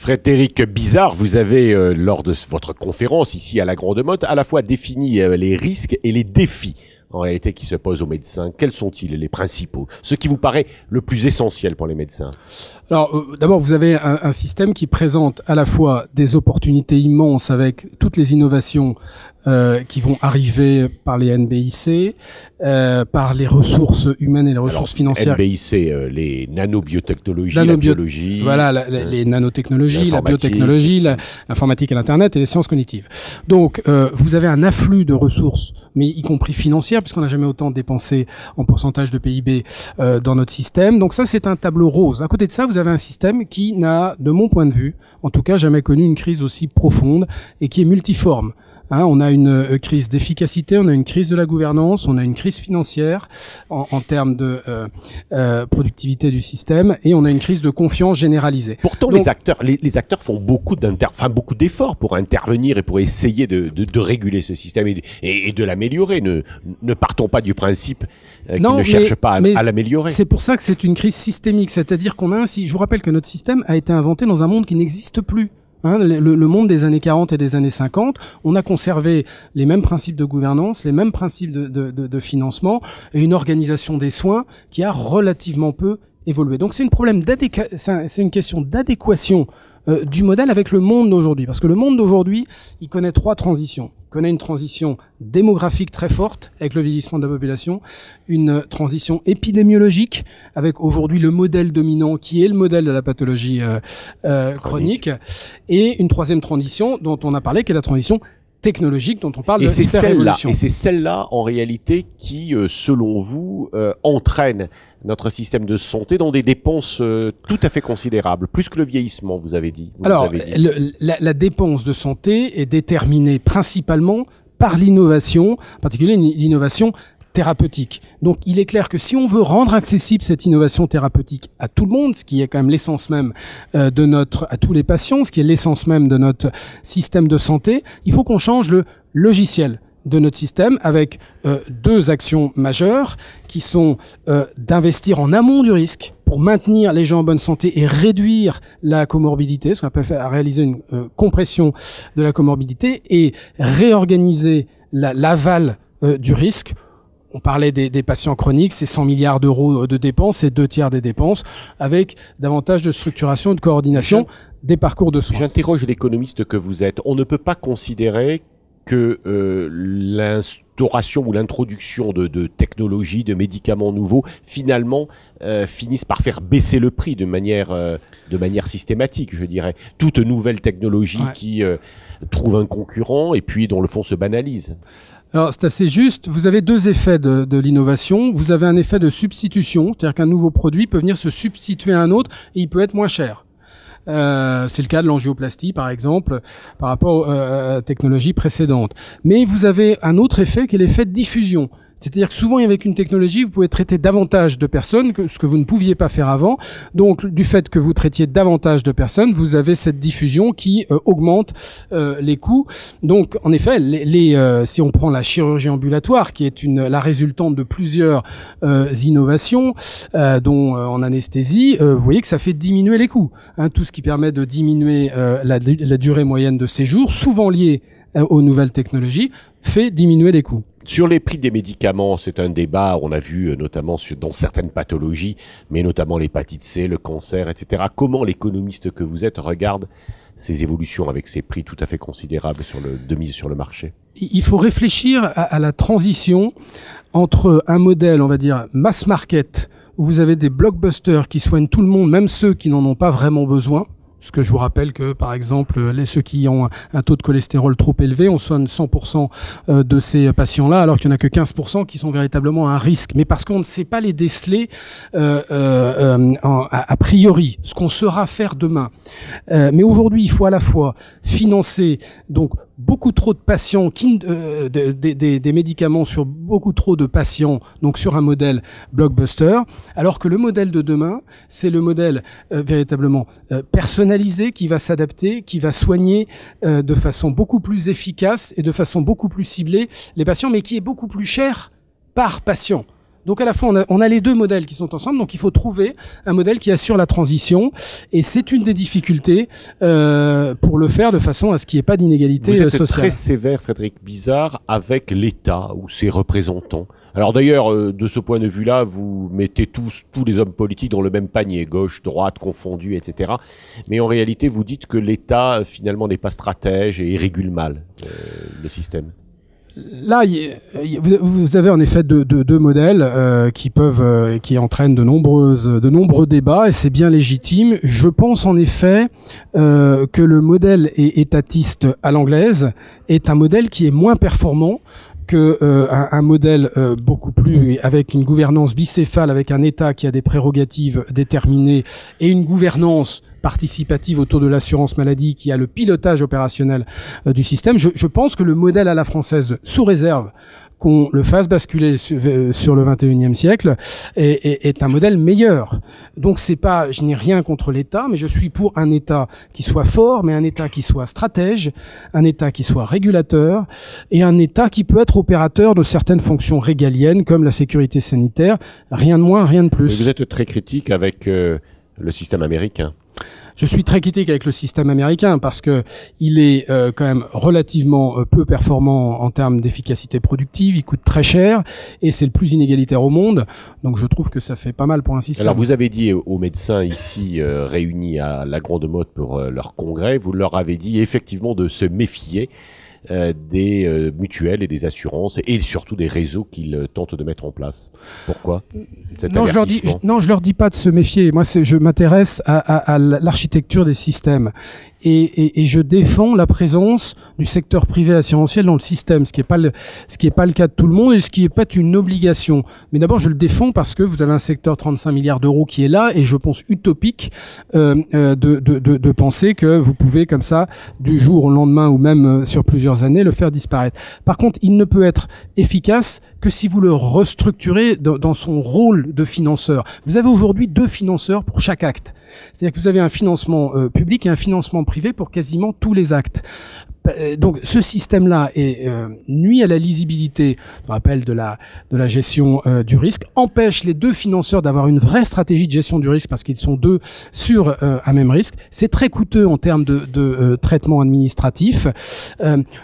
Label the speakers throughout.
Speaker 1: Frédéric Bizard, vous avez, lors de votre conférence ici à la Grande Motte, à la fois défini les risques et les défis en réalité qui se posent aux médecins. Quels sont-ils les principaux? Ce qui vous paraît le plus essentiel pour les médecins?
Speaker 2: Alors, d'abord, vous avez un système qui présente à la fois des opportunités immenses avec toutes les innovations qui vont arriver par les NBIC, par les ressources humaines et les ressources financières.
Speaker 1: NBIC, les nanobiotechnologies, la biologie.
Speaker 2: Voilà, les nanotechnologies, la biotechnologie, l'informatique et l'Internet et les sciences cognitives. Donc, vous avez un afflux de ressources, mais y compris financières, puisqu'on n'a jamais autant dépensé en pourcentage de PIB dans notre système. Donc ça, c'est un tableau rose. À côté de ça, vous avez un système qui n'a, de mon point de vue, en tout cas, jamais connu une crise aussi profonde et qui est multiforme. On a une crise d'efficacité, on a une crise de la gouvernance, on a une crise financière en termes de productivité du système, et on a une crise de confiance généralisée.
Speaker 1: Pourtant, donc, les acteurs font beaucoup d'efforts pour intervenir et pour essayer de réguler ce système et de l'améliorer. Ne partons pas du principe qu'ils ne cherchent pas à l'améliorer.
Speaker 2: C'est pour ça que c'est une crise systémique, c'est-à-dire qu'on a ainsi. Je vous rappelle que notre système a été inventé dans un monde qui n'existe plus. Le monde des années 40 et des années 50, on a conservé les mêmes principes de gouvernance, les mêmes principes de financement et une organisation des soins qui a relativement peu évolué. Donc c'est une question d'adéquation du modèle avec le monde d'aujourd'hui. Parce que le monde d'aujourd'hui, il connaît 3 transitions. Il connaît une transition démographique très forte avec le vieillissement de la population, une transition épidémiologique avec aujourd'hui le modèle dominant qui est le modèle de la pathologie chronique, et une 3e transition dont on a parlé qui est la transition technologique dont on parle de hyper-évolution.
Speaker 1: Et c'est celle-là, en réalité, qui, selon vous, entraîne notre système de santé dans des dépenses tout à fait considérables, plus que le vieillissement, vous avez dit.
Speaker 2: La dépense de santé est déterminée principalement par l'innovation, en particulier l'innovation thérapeutique. Donc, il est clair que si on veut rendre accessible cette innovation thérapeutique à tout le monde, ce qui est quand même l'essence même à tous les patients, ce qui est l'essence même de notre système de santé, il faut qu'on change le logiciel de notre système avec 2 actions majeures qui sont d'investir en amont du risque pour maintenir les gens en bonne santé et réduire la comorbidité, ce qu'on appelle réaliser une compression de la comorbidité, et réorganiser l'aval du risque. On parlait des patients chroniques, c'est 100 milliards d'euros de dépenses, c'est 2/3 des dépenses, avec davantage de structuration et de coordination des parcours de soins.
Speaker 1: J'interroge l'économiste que vous êtes. On ne peut pas considérer que l'instauration ou l'introduction de technologies, de médicaments nouveaux, finalement, finissent par faire baisser le prix de manière systématique, je dirais. Toute nouvelle technologie qui trouve un concurrent et puis dont le fond se banalise.
Speaker 2: Alors, c'est assez juste. Vous avez 2 effets de l'innovation. Vous avez un effet de substitution, c'est-à-dire qu'un nouveau produit peut venir se substituer à un autre et il peut être moins cher. C'est le cas de l'angioplastie, par exemple, par rapport à la technologie précédente. Mais vous avez un autre effet qui est l'effet de diffusion. C'est-à-dire que souvent, avec une technologie, vous pouvez traiter davantage de personnes que ce que vous ne pouviez pas faire avant. Donc, du fait que vous traitiez davantage de personnes, vous avez cette diffusion qui augmente les coûts. Donc, en effet, si on prend la chirurgie ambulatoire, qui est la résultante de plusieurs innovations, dont en anesthésie, vous voyez que ça fait diminuer les coûts. Tout ce qui permet de diminuer la durée moyenne de séjour, souvent liée aux nouvelles technologies, fait diminuer les coûts.
Speaker 1: Sur les prix des médicaments, c'est un débat, on a vu notamment dans certaines pathologies, mais notamment l'hépatite C, le cancer, etc. Comment l'économiste que vous êtes regarde ces évolutions avec ces prix tout à fait considérables de mise sur le marché?
Speaker 2: Il faut réfléchir à la transition entre un modèle, on va dire, mass market, où vous avez des blockbusters qui soignent tout le monde, même ceux qui n'en ont pas vraiment besoin. Ce que je vous rappelle que, par exemple, ceux qui ont un taux de cholestérol trop élevé, on soigne 100% de ces patients-là, alors qu'il n'y en a que 15% qui sont véritablement à risque. Mais parce qu'on ne sait pas les déceler a priori, ce qu'on saura faire demain. Mais aujourd'hui, il faut à la fois financer donc beaucoup trop de patients, des médicaments sur beaucoup trop de patients, donc sur un modèle blockbuster, alors que le modèle de demain, c'est le modèle véritablement personnalisé qui va s'adapter, qui va soigner de façon beaucoup plus efficace et de façon beaucoup plus ciblée les patients, mais qui est beaucoup plus cher par patient. Donc à la fois on a les deux modèles qui sont ensemble, donc il faut trouver un modèle qui assure la transition, et c'est une des difficultés pour le faire de façon à ce qu'il n'y ait pas d'inégalité sociale.
Speaker 1: Vous êtes très sévère, Frédéric Bizard, avec l'État ou ses représentants. Alors d'ailleurs, de ce point de vue-là, vous mettez tous les hommes politiques dans le même panier, gauche, droite, confondus, etc. Mais en réalité, vous dites que l'État, finalement, n'est pas stratège et régule mal le système.
Speaker 2: Là, vous avez en effet deux modèles qui entraînent de nombreux débats, et c'est bien légitime. Je pense en effet que le modèle étatiste à l'anglaise est un modèle qui est moins performant que un modèle beaucoup plus avec une gouvernance bicéphale, avec un État qui a des prérogatives déterminées et une gouvernance participative autour de l'assurance maladie qui a le pilotage opérationnel du système. Je pense que le modèle à la française, sous réserve qu'on le fasse basculer sur le 21e siècle, est un modèle meilleur. Donc c'est pas, je n'ai rien contre l'État, mais je suis pour un État qui soit fort, mais un État qui soit stratège, un État qui soit régulateur, et un État qui peut être opérateur de certaines fonctions régaliennes, comme la sécurité sanitaire. Rien de moins, rien de plus.
Speaker 1: Mais vous êtes très critique avec le système américain.
Speaker 2: Je suis très critique avec le système américain parce que il est quand même relativement peu performant en termes d'efficacité productive, il coûte très cher et c'est le plus inégalitaire au monde. Donc je trouve que ça fait pas mal pour un système.
Speaker 1: Alors vous avez dit aux médecins ici réunis à la Grande Motte pour leur congrès, vous leur avez dit effectivement de se méfier des mutuelles et des assurances et surtout des réseaux qu'ils tentent de mettre en place. Pourquoi
Speaker 2: je leur dis pas de se méfier. Moi, je m'intéresse à l'architecture des systèmes. Et je défends la présence du secteur privé assurantiel dans le système, ce qui est pas le cas de tout le monde et ce qui est pas une obligation. Mais d'abord, je le défends parce que vous avez un secteur 35 milliards d'euros qui est là et je pense utopique de penser que vous pouvez comme ça du jour au lendemain ou même sur plusieurs années le faire disparaître. Par contre, il ne peut être efficace que si vous le restructurez dans son rôle de financeur. Vous avez aujourd'hui 2 financeurs pour chaque acte. C'est-à-dire que vous avez un financement public et un financement privé pour quasiment tous les actes. Donc ce système-là nuit à la lisibilité, on rappelle de la gestion du risque, empêche les 2 financeurs d'avoir une vraie stratégie de gestion du risque parce qu'ils sont 2 sur un même risque. C'est très coûteux en termes de traitement administratif.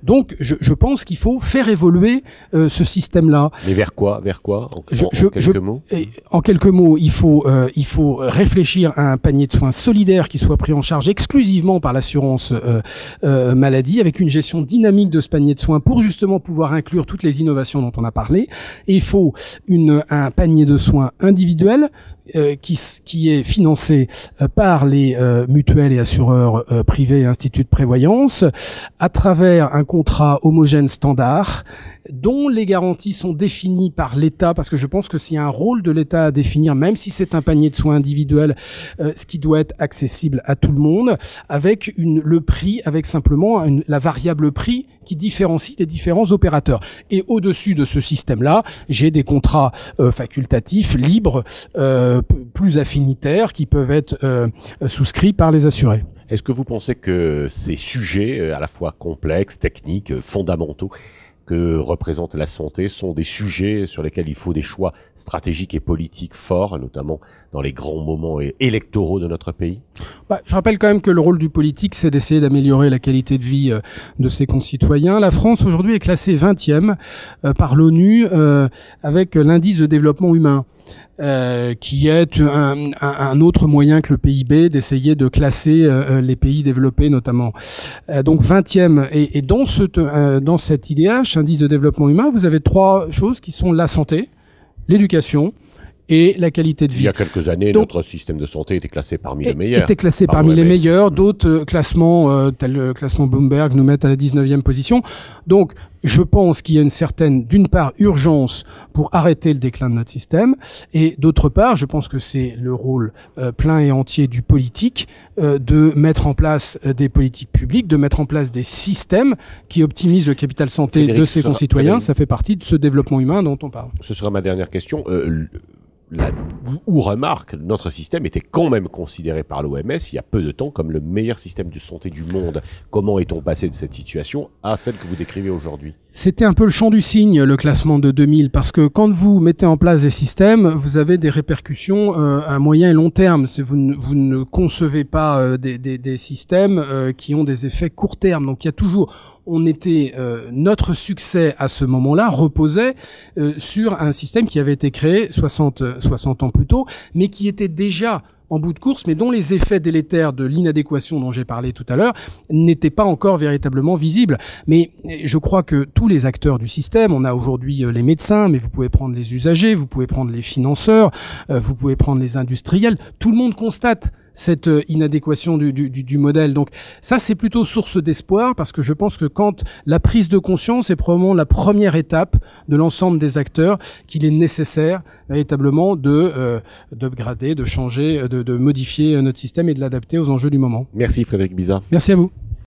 Speaker 2: Donc je pense qu'il faut faire évoluer ce système-là.
Speaker 1: Mais vers quoi en quelques mots.
Speaker 2: En quelques mots, il faut réfléchir à un panier de soins solidaire qui soit pris en charge exclusivement par l'assurance maladie, avec une gestion dynamique de ce panier de soins pour justement pouvoir inclure toutes les innovations dont on a parlé. Et il faut un panier de soins individuel qui est financé par les mutuelles et assureurs privés et instituts de prévoyance à travers un contrat homogène standard dont les garanties sont définies par l'État, parce que je pense que s'il y a un rôle de l'État à définir, même si c'est un panier de soins individuel, ce qui doit être accessible à tout le monde, avec le prix, avec simplement la variable prix qui différencie les différents opérateurs. Et au-dessus de ce système-là, j'ai des contrats facultatifs, libres, plus affinitaires, qui peuvent être souscrits par les assurés.
Speaker 1: Est-ce que vous pensez que ces sujets, à la fois complexes, techniques, fondamentaux, que représente la santé, sont des sujets sur lesquels il faut des choix stratégiques et politiques forts, notamment dans les grands moments électoraux de notre pays?
Speaker 2: Je rappelle quand même que le rôle du politique, c'est d'essayer d'améliorer la qualité de vie de ses concitoyens. La France, aujourd'hui, est classée 20e par l'ONU avec l'indice de développement humain. Qui est un autre moyen que le PIB d'essayer de classer les pays développés notamment. Donc 20e et dans cet IDH, indice de développement humain, vous avez 3 choses qui sont la santé, l'éducation et la qualité de vie.
Speaker 1: Il y a quelques années, notre système de santé était classé parmi les meilleurs.
Speaker 2: Était classé parmi les meilleurs. D'autres classements, tel le classement Bloomberg, nous mettent à la 19e position. Donc, je pense qu'il y a une certaine, d'une part, urgence pour arrêter le déclin de notre système, et d'autre part, je pense que c'est le rôle plein et entier du politique de mettre en place des politiques publiques, de mettre en place des systèmes qui optimisent le capital santé de ses concitoyens. Ça fait partie de ce développement humain dont on parle.
Speaker 1: Ce sera ma dernière question. Ou remarque, notre système était quand même considéré par l'OMS il y a peu de temps comme le meilleur système de santé du monde. Comment est-on passé de cette situation à celle que vous décrivez aujourd'hui?
Speaker 2: C'était un peu le chant du cygne, le classement de 2000, parce que quand vous mettez en place des systèmes, vous avez des répercussions à moyen et long terme. Vous ne concevez pas des systèmes qui ont des effets court terme. Donc il y a toujours, notre succès à ce moment-là reposait sur un système qui avait été créé 60 ans plus tôt, mais qui était déjà en bout de course, mais dont les effets délétères de l'inadéquation dont j'ai parlé tout à l'heure n'étaient pas encore véritablement visibles. Mais je crois que tous les acteurs du système, on a aujourd'hui les médecins, mais vous pouvez prendre les usagers, vous pouvez prendre les financeurs, vous pouvez prendre les industriels, tout le monde constate cette inadéquation du modèle. Donc ça, c'est plutôt source d'espoir, parce que je pense que quand la prise de conscience est probablement la première étape de l'ensemble des acteurs, qu'il est nécessaire véritablement d'upgrader, de changer, de modifier notre système et de l'adapter aux enjeux du moment.
Speaker 1: Merci Frédéric Bizat.
Speaker 2: Merci à vous.